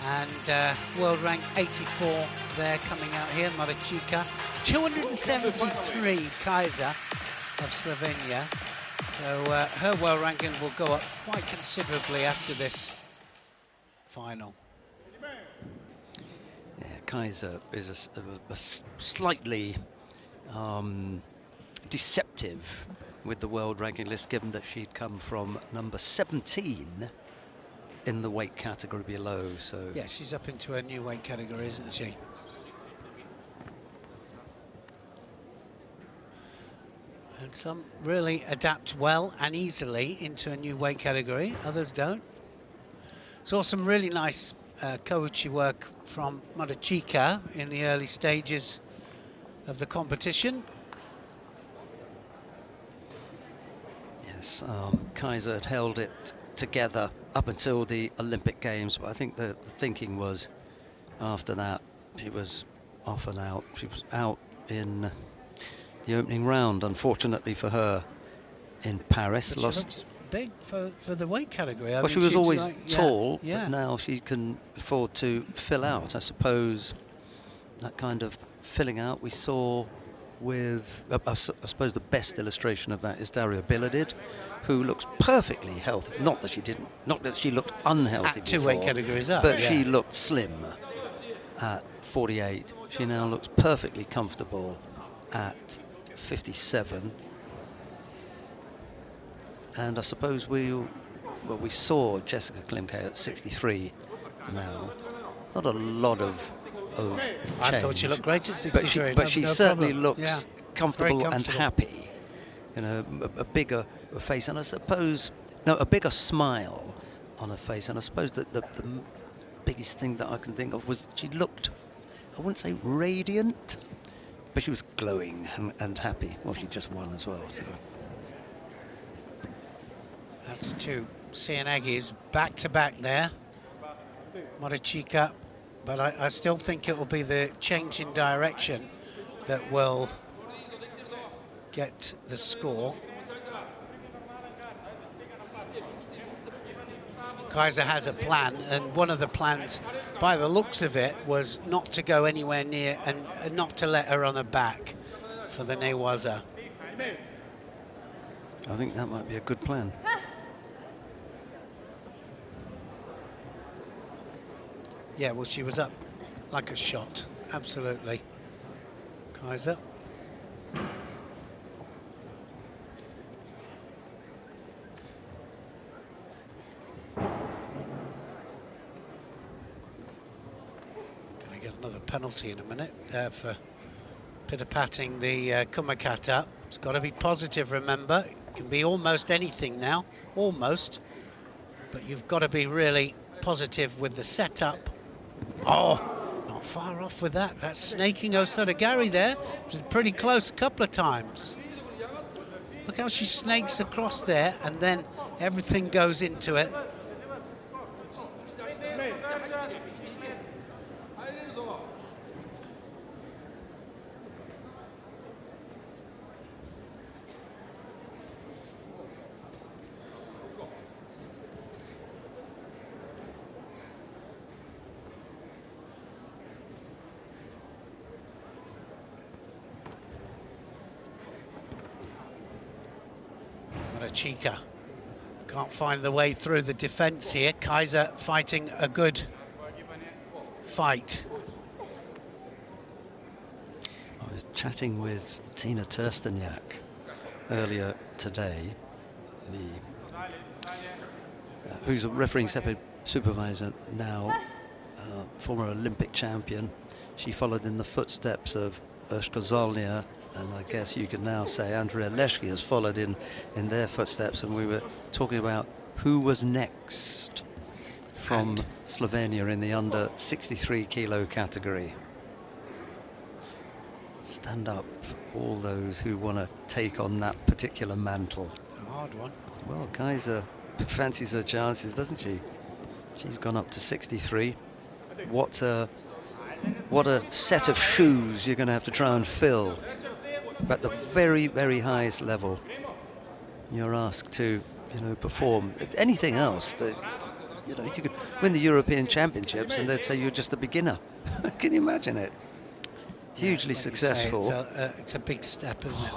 And world rank 84 there coming out here, Morichika. 273, Kajzer of Slovenia. So her world ranking will go up quite considerably after this final. Yeah, Kajzer is a slightly deceptive with the world ranking list, given that she'd come from number 17 in the weight category below. So yeah, she's up into a new weight category, isn't she? And some really adapt well and easily into a new weight category, others don't. Saw some really nice kouchi work from Morichika in the early stages of the competition. Yes, Kajzer had held it together up until the Olympic Games, but I think the thinking was after that she was off and out. She was out in the opening round, unfortunately for her, in Paris. But she looks big for the weight category. Well, she was always tall, but now she can afford to fill out. I suppose that kind of filling out we saw with, I suppose the best illustration of that is Daria Biladid, who looks perfectly healthy. Not that she didn't, not that she looked unhealthy at two before, weight categories up, but she looked slim at 48. She now looks perfectly comfortable at 57. And I suppose we saw Jessica Klimke at 63 now. Not a lot of change. I thought she looked great at 63. But she certainly problem. looks comfortable and happy. You know, a bigger face, and I suppose, a bigger smile on her face. And I suppose that the biggest thing that I can think of was she looked, I wouldn't say radiant, but she was glowing and happy. Well, she just won as well, so. That's two Aggies back to back there. Morichika, but I still think it will be the change in direction that will get the score. Kajzer has a plan, and one of the plans, by the looks of it, was not to go anywhere near and not to let her on her back for the Newaza. I think that might be a good plan. Yeah, well, she was up like a shot, absolutely. Kajzer. Gonna get another penalty in a minute for pitter-patting the kumakata. It's got to be positive, remember. It can be almost anything now, almost. But you've got to be really positive with the setup. Oh, not far off with that. That's snaking Osodagari there. It was pretty close a couple of times. Look how she snakes across there, and then everything goes into it. Morichika can't find the way through the defense here. Kajzer fighting a good fight. I was chatting with Tina Tersteniak earlier today, who's a refereeing supervisor now, former Olympic champion. She followed in the footsteps of Urshka Zolnia, and I guess you can now say Andrea Leszki has followed in their footsteps, and we were talking about who was next from Slovenia in the under 63 kilo category. Stand up, all those who want to take on that particular mantle. It's a hard one. Well, Kajzer fancies her chances, doesn't she? She's gone up to 63. What a set of shoes you're going to have to try and fill. At the very, very highest level, you're asked to, perform anything else. You know, you could win the European Championships and they'd say you're just a beginner. Can you imagine it? Hugely successful. It's a big step, isn't it?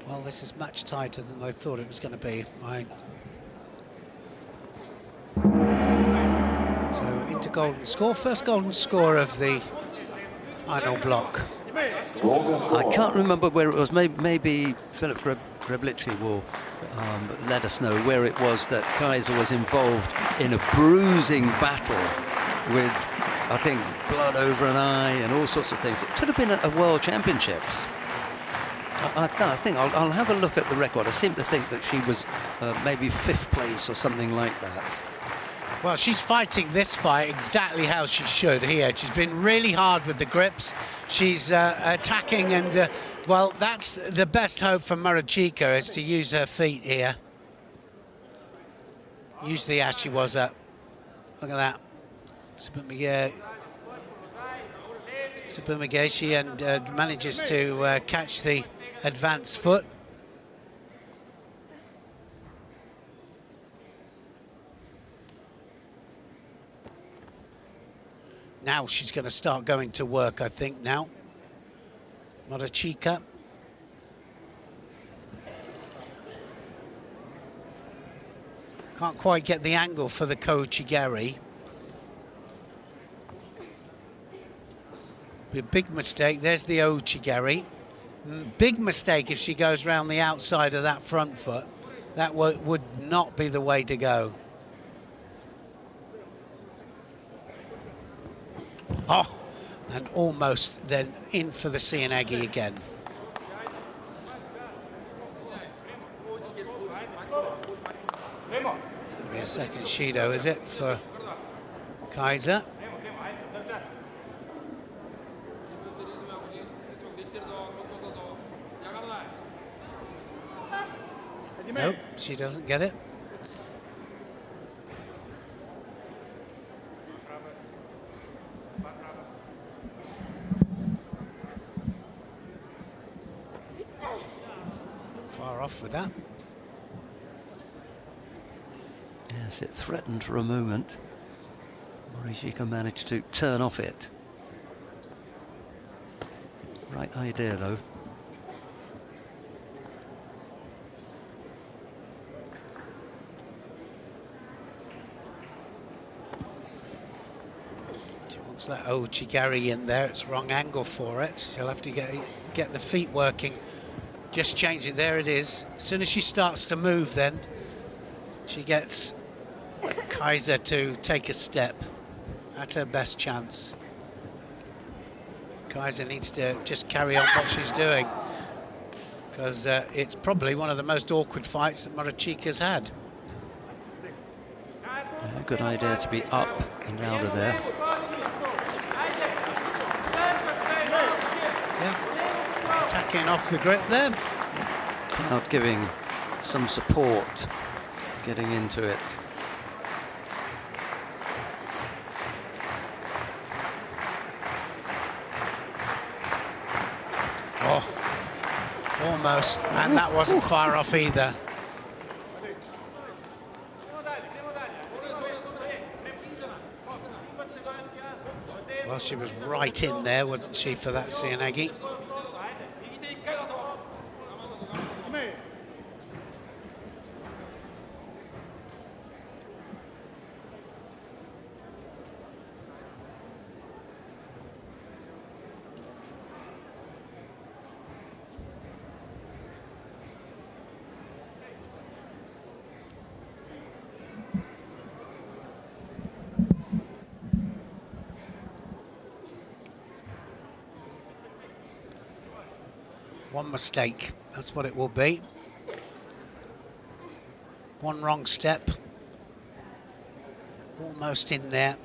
Well, this is much tighter than I thought it was going to be. So into golden score. First golden score of the final block. I can't remember where it was. Maybe Philip Greblitzky will let us know where it was that Kajzer was involved in a bruising battle with, I think, blood over an eye and all sorts of things. It could have been at a World Championships. I think I'll have a look at the record. I seem to think that she was maybe 5th place or something like that. Well, she's fighting this fight exactly how she should here. She's been really hard with the grips. She's attacking, and well, that's the best hope for Morichika, is to use her feet here. Usually as she was up. Look at that. Subumigeshi and manages to catch the advanced foot. Now she's going to start going to work, I think, now. Morichika. Can't quite get the angle for the Kouchigari. Be a big mistake. There's the Ouchigari. Big mistake if she goes round the outside of that front foot. That would not be the way to go. Oh, and almost then in for the Cianagi again. It's going to be a second Shido, is it, for Kajzer? Nope, she doesn't get it. Far off with that. Yes, it threatened for a moment. Morichika managed to turn off it. Right idea, though. She wants that Ouchigari in there. It's wrong angle for it. She'll have to get the feet working. Just change it. There it is. As soon as she starts to move, then she gets Kajzer to take a step. That's her best chance. Kajzer needs to just carry on what she's doing, because it's probably one of the most awkward fights that Morichika's had. Yeah, good idea to be up and out of there. Yeah. Attacking off the grip there. Out giving some support, getting into it. Oh, almost, and that wasn't far off either. Well, she was right in there, wasn't she, for that Cianagi? One mistake, that's what it will be. One wrong step. Almost in there.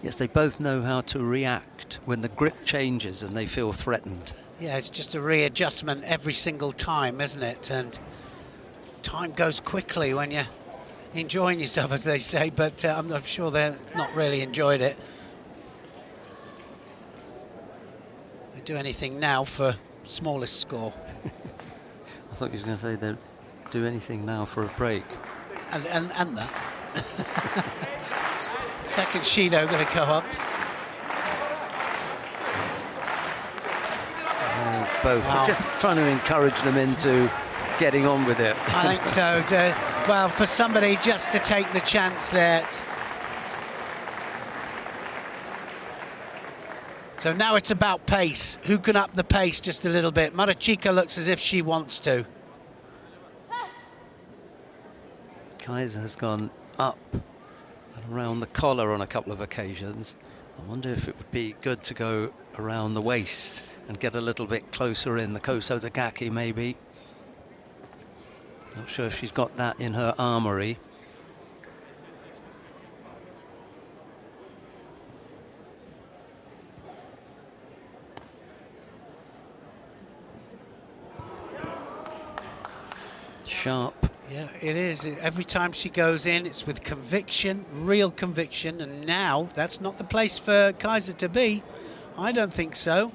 Yes, they both know how to react when the grip changes and they feel threatened. Yeah, it's just a readjustment every single time, isn't it? And time goes quickly when you're enjoying yourself, as they say, but I'm sure they're not really enjoyed it. They do anything now for smallest score. thought you were going to say they'd do anything now for a break. And that. Second Judo going to go up. Both. Wow. Just trying to encourage them into getting on with it. I think so. Well, for somebody just to take the chance there. So now it's about pace. Who can up the pace just a little bit? Morichika looks as if she wants to. Kajzer has gone up and around the collar on a couple of occasions. I wonder if it would be good to go around the waist and get a little bit closer in. The Kosotagaki maybe. Not sure if she's got that in her armoury. Sharp. Yeah, it is. Every time she goes in, it's with conviction, real conviction, and now that's not the place for Kajzer to be. I don't think so.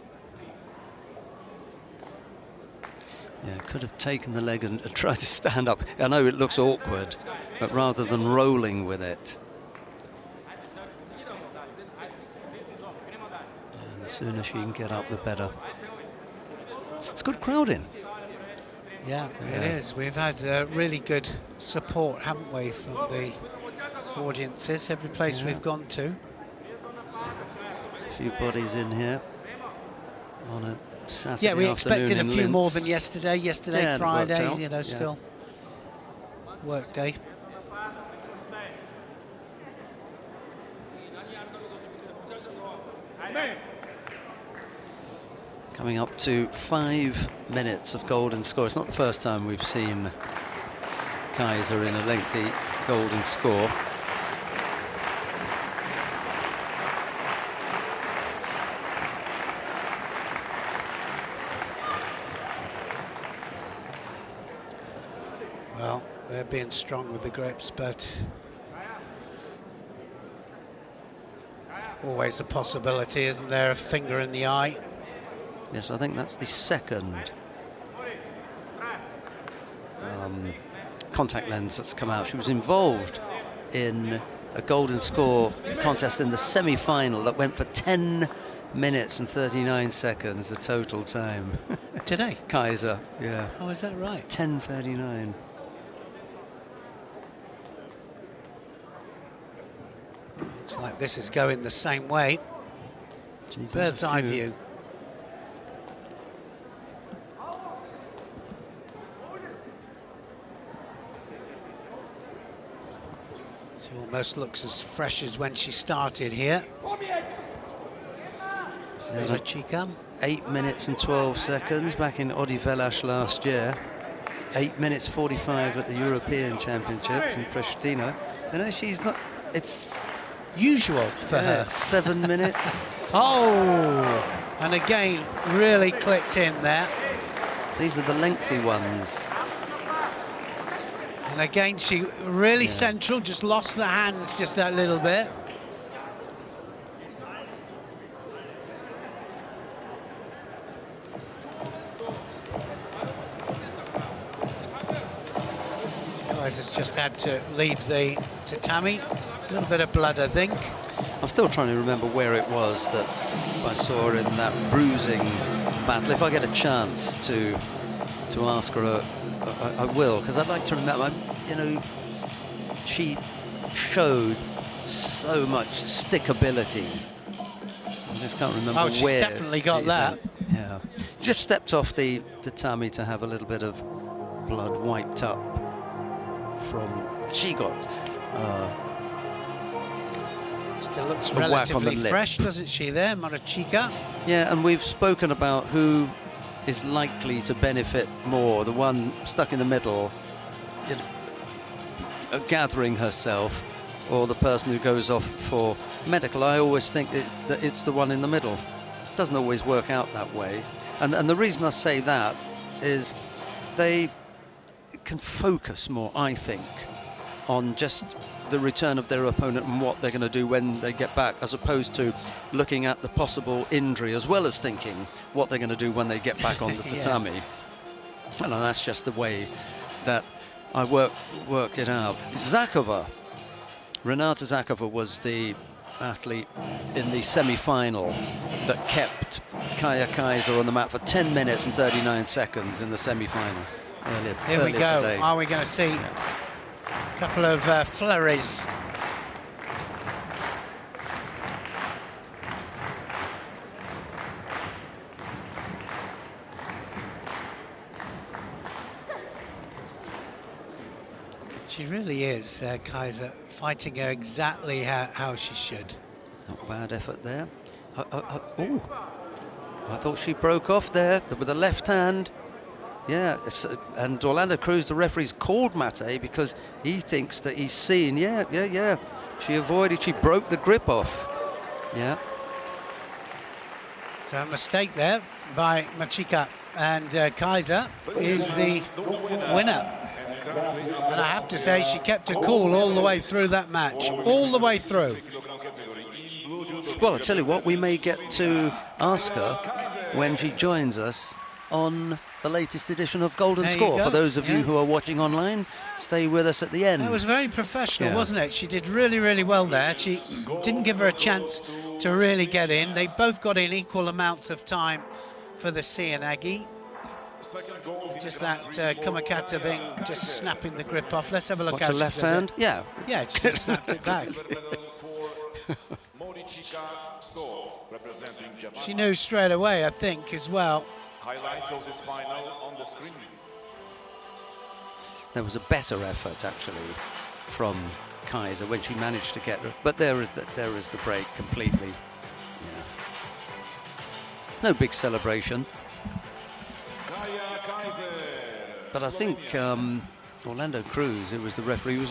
Yeah, could have taken the leg and tried to stand up. I know it looks awkward, but rather than rolling with it. And the sooner she can get up, the better. It's good crowding. Yeah, it is. We've had really good support, haven't we, from the audiences, every place we've gone to. A few bodies in here on a Saturday Yeah, we afternoon expected a few Linz. more than yesterday. Yesterday, Yeah, Friday, you know, still work day. Coming up to 5 minutes of golden score. It's not the first time we've seen Kajzer in a lengthy golden score. Well, they're being strong with the grips, but always a possibility, isn't there? A finger in the eye. Yes, I think that's the second contact lens that's come out. She was involved in a golden score contest in the semi-final that went for 10 minutes and 39 seconds, the total time. Today? Kajzer, yeah. Oh, is that right? 10:39. Looks like this is going the same way. Jeez, Bird's eye there's a few. view. She almost looks as fresh as when she started here. Morichika. 8 minutes and 12 seconds back in Odivelas last year. 8 minutes 45 at the European Championships in Pristina. You know, she's not, it's Usual for her. 7 minutes. Oh, and again, really clicked in there. These are the lengthy ones. And again, she really central, just lost the hands just that little bit. Kajzer's just had to leave the tatami. A little bit of blood, I think. I'm still trying to remember where it was that I saw her in that bruising battle. If I get a chance to ask her, I will, because I'd like to remember. You know, she showed so much stickability. I just can't remember where. Oh, she's definitely got that. Yeah, just stepped off the tatami to have a little bit of blood wiped up from. She got. Still looks a whack on the relatively lip. fresh, doesn't she, there, Morichika? Yeah, and we've spoken about who is likely to benefit more. The one stuck in the middle, you know, gathering herself, or the person who goes off for medical. I always think it's the one in the middle. It doesn't always work out that way. And the reason I say that is they can focus more, I think, on just the return of their opponent and what they're going to do when they get back, as opposed to looking at the possible injury as well as thinking what they're going to do when they get back on the tatami. Well, and that's just the way that I worked it out. Zakova, Renata Zakova was the athlete in the semi-final that kept Kaja Kajzer on the mat for 10 minutes and 39 seconds in the semi-final earlier Here we go. today. Are we going to see a couple of flurries? She really is, Kajzer, fighting her exactly how she should. Not a bad effort there. Oh, I thought she broke off there with the left hand. Yeah, and Orlando Cruz, the referee's called Mate because he thinks that he's seen. Yeah. She avoided, she broke the grip off. Yeah. So a mistake there by Morichika, and Kajzer is the winner. And I have to say, she kept her cool all the way through that match, all the way through. Well, I'll tell you what, we may get to ask her when she joins us on the latest edition of Golden Score. For those of you who are watching online, stay with us at the end. That was very professional, wasn't it? She did really, really well there. She didn't give her a chance to really get in. They both got in equal amounts of time for the Sienagi. Just that Kumakata thing, just snapping the grip off. Let's have a look at the left hand. Yeah, she just snapped it back. She knew straight away, I think, as well. Highlights of this final on the screen. There was a better effort actually from Kajzer when she managed to get her, but there is the break completely. Yeah. No big celebration. But I think Orlando Cruz, who was the referee, was